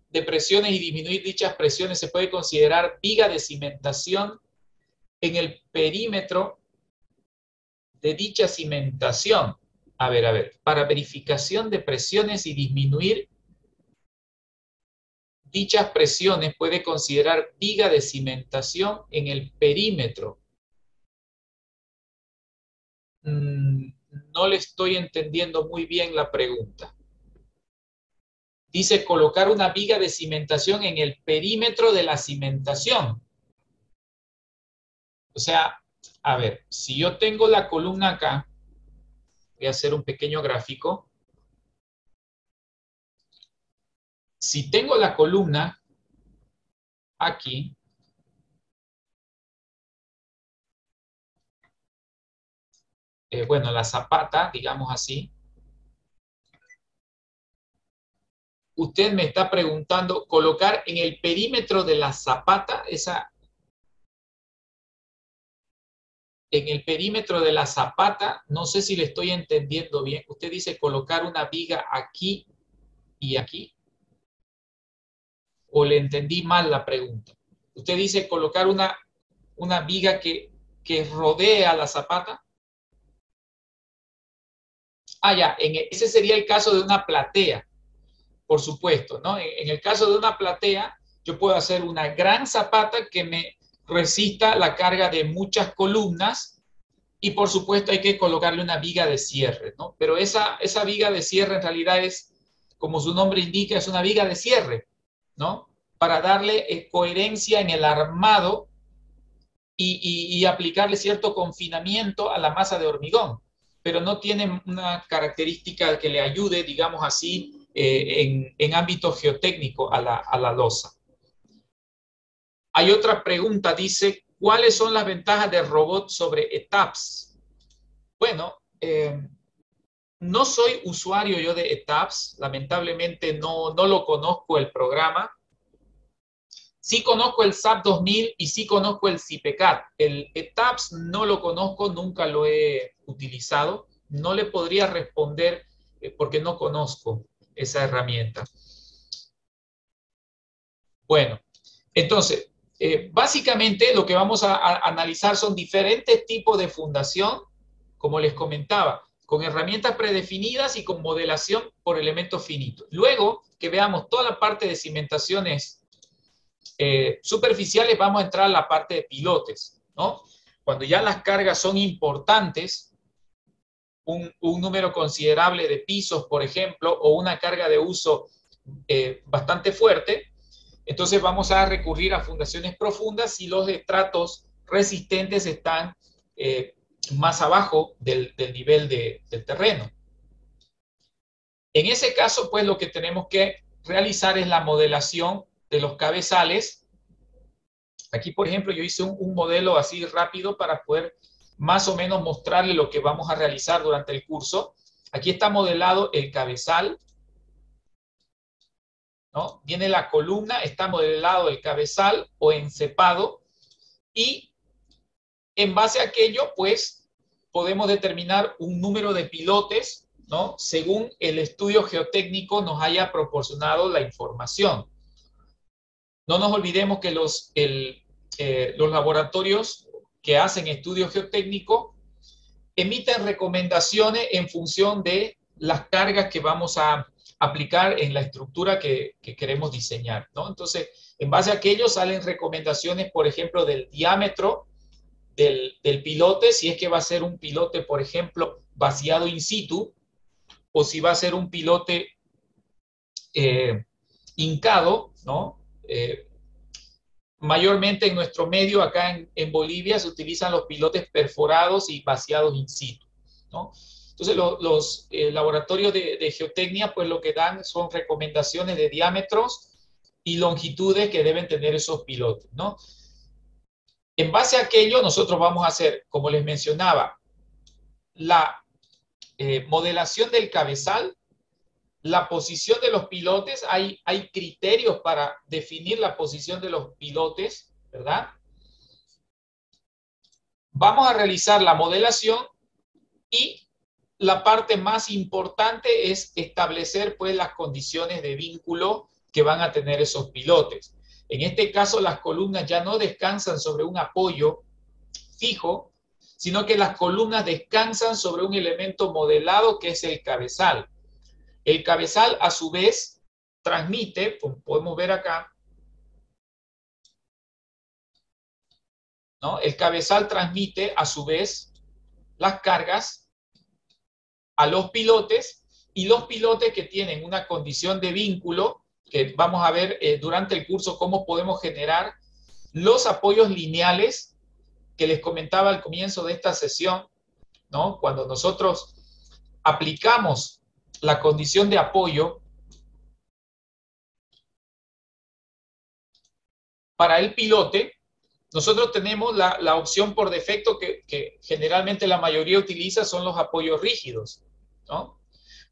de presiones y disminuir dichas presiones, ¿se puede considerar viga de cimentación en el perímetro de dicha cimentación? A ver, para verificación de presiones y disminuir dichas presiones, puede considerar viga de cimentación en el perímetro. No le estoy entendiendo muy bien la pregunta. Dice colocar una viga de cimentación en el perímetro de la cimentación. O sea, a ver, si yo tengo la columna acá, voy a hacer un pequeño gráfico. Si tengo la columna aquí, bueno, la zapata, digamos así, usted me está preguntando colocar en el perímetro de la zapata, en el perímetro de la zapata, no sé si le estoy entendiendo bien. Usted dice colocar una viga aquí y aquí, o le entendí mal la pregunta. Usted dice colocar una viga que rodea la zapata. Ya, ese sería el caso de una platea, por supuesto, ¿no? En el caso de una platea, yo puedo hacer una gran zapata que me resista la carga de muchas columnas y por supuesto hay que colocarle una viga de cierre, ¿no? Pero esa viga de cierre en realidad es, como su nombre indica, es una viga de cierre, ¿no? Para darle coherencia en el armado y aplicarle cierto confinamiento a la masa de hormigón, pero no tiene una característica que le ayude, digamos así, en ámbito geotécnico a la losa. Hay otra pregunta, dice, ¿cuáles son las ventajas del robot sobre ETAPS? Bueno, no soy usuario yo de ETAPS, lamentablemente no lo conozco el programa. Sí conozco el SAP 2000 y sí conozco el CIPECAT. El ETAPS no lo conozco, nunca lo he utilizado. No le podría responder porque no conozco esa herramienta. Bueno, entonces, básicamente lo que vamos a analizar son diferentes tipos de fundación, como les comentaba, con herramientas predefinidas y con modelación por elementos finitos. Luego que veamos toda la parte de cimentaciones superficiales, vamos a entrar a la parte de pilotes, ¿no? Cuando ya las cargas son importantes, un número considerable de pisos, por ejemplo, o una carga de uso bastante fuerte, entonces vamos a recurrir a fundaciones profundas si los estratos resistentes están más abajo del nivel del terreno. En ese caso, pues lo que tenemos que realizar es la modelación de los cabezales. Aquí, por ejemplo, yo hice un modelo así rápido para poder más o menos mostrarle lo que vamos a realizar durante el curso. Aquí está modelado el cabezal, ¿no? Viene la columna, está modelado el cabezal o encepado y en base a aquello, pues, podemos determinar un número de pilotes, ¿no? Según el estudio geotécnico nos haya proporcionado la información. No nos olvidemos que los laboratorios que hacen estudio geotécnico emiten recomendaciones en función de las cargas que vamos a aplicar en la estructura que queremos diseñar, ¿no? Entonces, en base a aquello salen recomendaciones, por ejemplo, del diámetro del pilote, si es que va a ser un pilote, por ejemplo, vaciado in situ, o si va a ser un pilote hincado, ¿no? mayormente en nuestro medio, acá en Bolivia, se utilizan los pilotes perforados y vaciados in situ, ¿no? Entonces, los laboratorios de geotecnia, pues lo que dan son recomendaciones de diámetros y longitudes que deben tener esos pilotes, ¿no? En base a aquello, nosotros vamos a hacer, como les mencionaba, la modelación del cabezal, la posición de los pilotes. Hay criterios para definir la posición de los pilotes, ¿verdad? Vamos a realizar la modelación y la parte más importante es establecer pues las condiciones de vínculo que van a tener esos pilotes. En este caso, las columnas ya no descansan sobre un apoyo fijo, sino que las columnas descansan sobre un elemento modelado que es el cabezal. El cabezal, a su vez, transmite, como podemos ver acá, ¿no? El cabezal transmite, a su vez, las cargas a los pilotes, y los pilotes que tienen una condición de vínculo, que vamos a ver durante el curso cómo podemos generar los apoyos lineales que les comentaba al comienzo de esta sesión, ¿no? Cuando nosotros aplicamos la condición de apoyo para el pilote, nosotros tenemos la opción por defecto que generalmente la mayoría utiliza, son los apoyos rígidos, ¿no?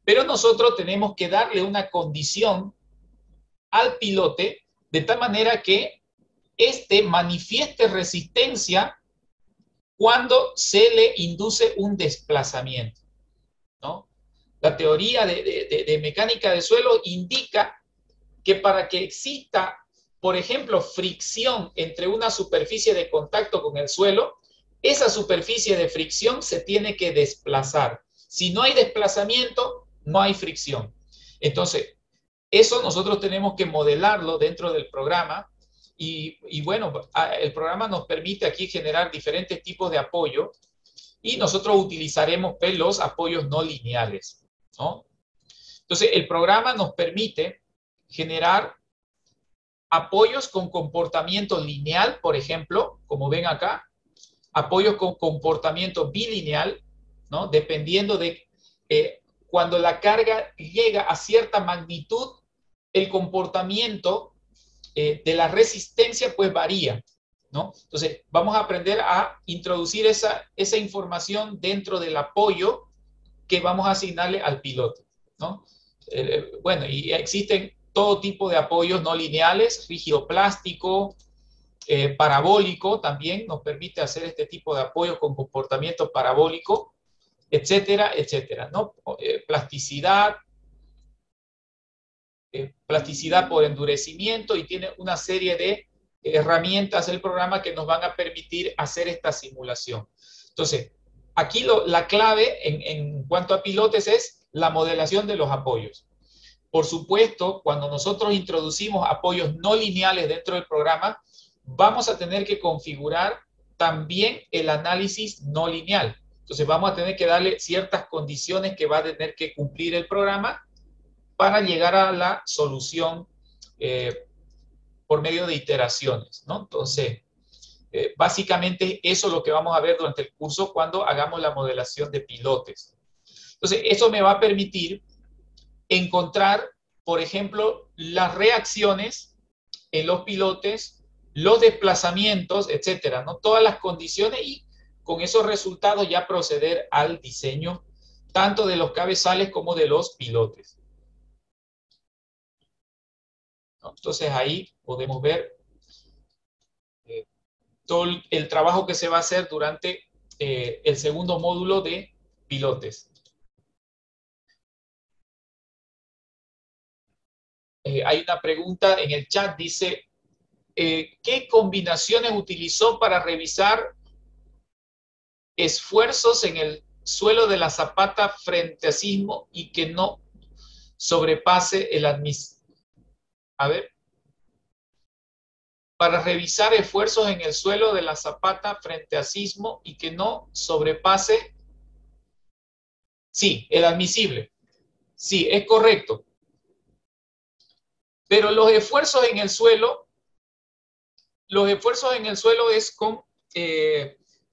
Pero nosotros tenemos que darle una condición al pilote de tal manera que éste manifieste resistencia cuando se le induce un desplazamiento, ¿no? La teoría de mecánica de suelo indica que para que exista, por ejemplo, fricción entre una superficie de contacto con el suelo, esa superficie de fricción se tiene que desplazar. Si no hay desplazamiento, no hay fricción. Entonces, eso nosotros tenemos que modelarlo dentro del programa y bueno, el programa nos permite aquí generar diferentes tipos de apoyo y nosotros utilizaremos pues, los apoyos no lineales, ¿no? Entonces, el programa nos permite generar apoyos con comportamiento lineal, por ejemplo, como ven acá, apoyos con comportamiento bilineal, ¿no? Dependiendo de cuando la carga llega a cierta magnitud, el comportamiento de la resistencia pues varía, ¿no? Entonces, vamos a aprender a introducir esa información dentro del apoyo que vamos a asignarle al piloto, ¿no? Bueno, y existen todo tipo de apoyos no lineales, rígido plástico, parabólico también nos permite hacer este tipo de apoyo con comportamiento parabólico, etcétera, etcétera, ¿no? Plasticidad, plasticidad por endurecimiento, y tiene una serie de herramientas del programa que nos van a permitir hacer esta simulación. Entonces, aquí la clave en cuanto a pilotes es la modelación de los apoyos. Por supuesto, cuando nosotros introducimos apoyos no lineales dentro del programa, vamos a tener que configurar también el análisis no lineal. Entonces vamos a tener que darle ciertas condiciones que va a tener que cumplir el programa para llegar a la solución por medio de iteraciones, ¿no? Entonces, básicamente eso es lo que vamos a ver durante el curso cuando hagamos la modelación de pilotes. Entonces, eso me va a permitir encontrar, por ejemplo, las reacciones en los pilotes, los desplazamientos, etcétera, ¿no? Todas las condiciones, y con esos resultados ya proceder al diseño tanto de los cabezales como de los pilotes, ¿no? Entonces ahí podemos ver todo el trabajo que se va a hacer durante el segundo módulo de pilotes. Hay una pregunta en el chat, dice, ¿qué combinaciones utilizó para revisar esfuerzos en el suelo de la zapata frente a sismo y que no sobrepase el admisible? A ver. Para revisar esfuerzos en el suelo de la zapata frente a sismo y que no sobrepase, sí, el admisible. Sí, es correcto. Pero los esfuerzos en el suelo los esfuerzos en el suelo es con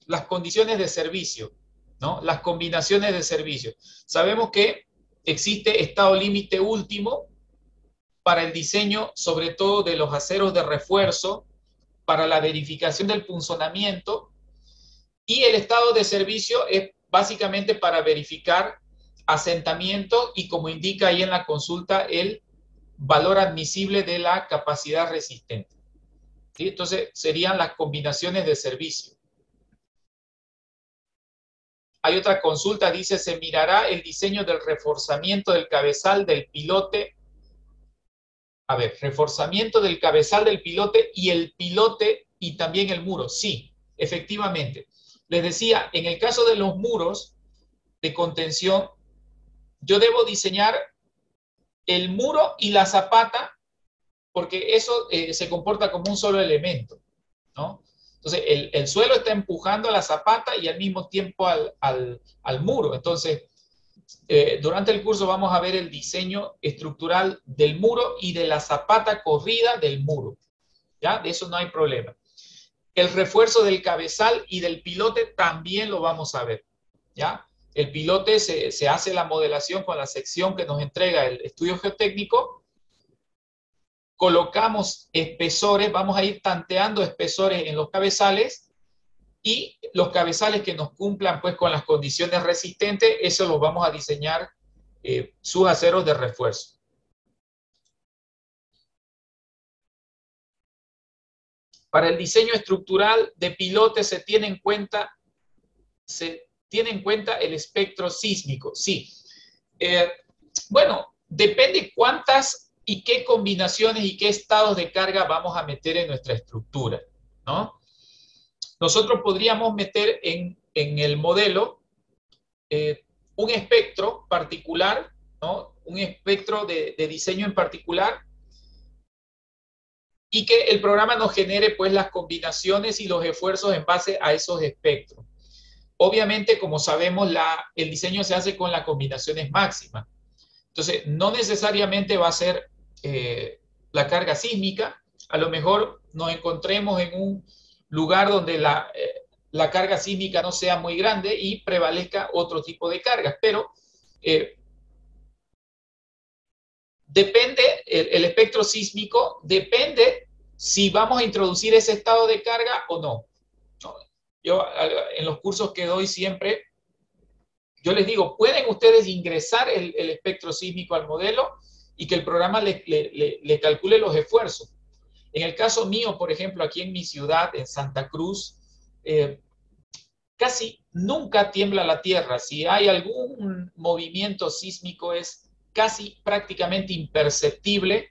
las condiciones de servicio, ¿no? Las combinaciones de servicio. Sabemos que existe estado límite último para el diseño, sobre todo de los aceros de refuerzo, para la verificación del punzonamiento, y el estado de servicio es básicamente para verificar asentamiento y, como indica ahí en la consulta, el valor admisible de la capacidad resistente. ¿Sí? Entonces, serían las combinaciones de servicio. Hay otra consulta, dice, se mirará el diseño del reforzamiento del cabezal del pilote. A ver, reforzamiento del cabezal del pilote y también el muro. Sí, efectivamente. Les decía, en el caso de los muros de contención, yo debo diseñar el muro y la zapata, porque eso se comporta como un solo elemento, ¿no? Entonces, el suelo está empujando a la zapata y al mismo tiempo al muro. Entonces, durante el curso vamos a ver el diseño estructural del muro y de la zapata corrida del muro. ¿Ya? De eso no hay problema. El refuerzo del cabezal y del pilote también lo vamos a ver. ¿Ya? El pilote se hace la modelación con la sección que nos entrega el estudio geotécnico. Colocamos espesores, vamos a ir tanteando espesores en los cabezales, y los cabezales que nos cumplan pues con las condiciones resistentes, eso los vamos a diseñar sus aceros de refuerzo. Para el diseño estructural de pilote se tiene en cuenta el espectro sísmico. Sí. Bueno, depende cuántas y qué combinaciones y qué estados de carga vamos a meter en nuestra estructura, ¿no? Nosotros podríamos meter en el modelo un espectro particular, ¿no? Un espectro de diseño en particular, y que el programa nos genere pues las combinaciones y los esfuerzos en base a esos espectros. Obviamente, como sabemos, el diseño se hace con las combinaciones máximas. Entonces, no necesariamente va a ser la carga sísmica. A lo mejor nos encontremos en un lugar donde la carga sísmica no sea muy grande y prevalezca otro tipo de cargas, pero depende, el espectro sísmico depende si vamos a introducir ese estado de carga o no. Yo en los cursos que doy siempre, yo les digo, pueden ustedes ingresar el espectro sísmico al modelo y que el programa le calcule los esfuerzos. En el caso mío, por ejemplo, aquí en mi ciudad, en Santa Cruz, casi nunca tiembla la tierra. Si hay algún movimiento sísmico es casi prácticamente imperceptible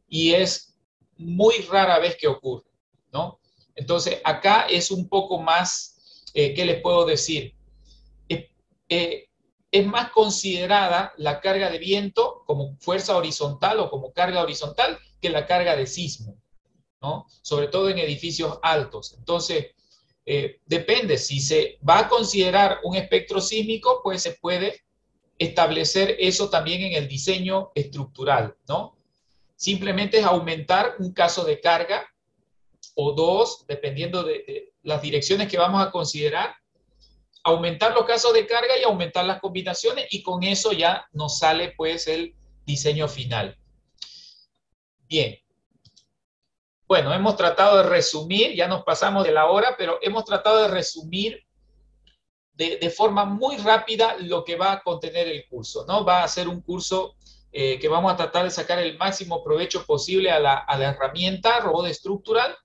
y es muy rara vez que ocurre, ¿no? Entonces, acá es un poco más, ¿qué les puedo decir? Es más considerada la carga de viento como fuerza horizontal o como carga horizontal que la carga de sismo, ¿no? Sobre todo en edificios altos. Entonces, depende, si se va a considerar un espectro sísmico, pues se puede establecer eso también en el diseño estructural, ¿no? Simplemente es aumentar un caso de carga o dos, dependiendo de las direcciones que vamos a considerar, aumentar los casos de carga y aumentar las combinaciones, y con eso ya nos sale pues el diseño final. Bien. Bueno, hemos tratado de resumir, ya nos pasamos de la hora, pero hemos tratado de resumir de forma muy rápida lo que va a contener el curso, ¿no? Va a ser un curso que vamos a tratar de sacar el máximo provecho posible a la herramienta robot estructural,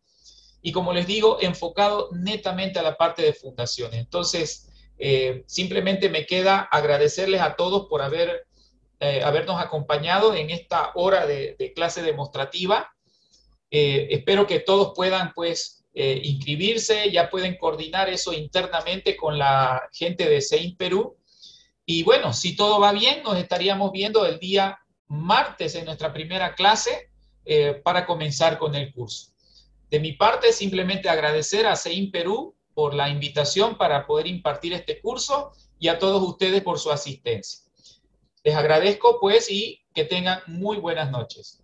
y como les digo, enfocado netamente a la parte de fundaciones. Entonces, simplemente me queda agradecerles a todos por habernos acompañado en esta hora de clase demostrativa. Espero que todos puedan, pues, inscribirse, ya pueden coordinar eso internamente con la gente de CEIN Perú. Y bueno, si todo va bien, nos estaríamos viendo el día martes en nuestra primera clase para comenzar con el curso. De mi parte, simplemente agradecer a CEIN Perú por la invitación para poder impartir este curso y a todos ustedes por su asistencia. Les agradezco, pues, y que tengan muy buenas noches.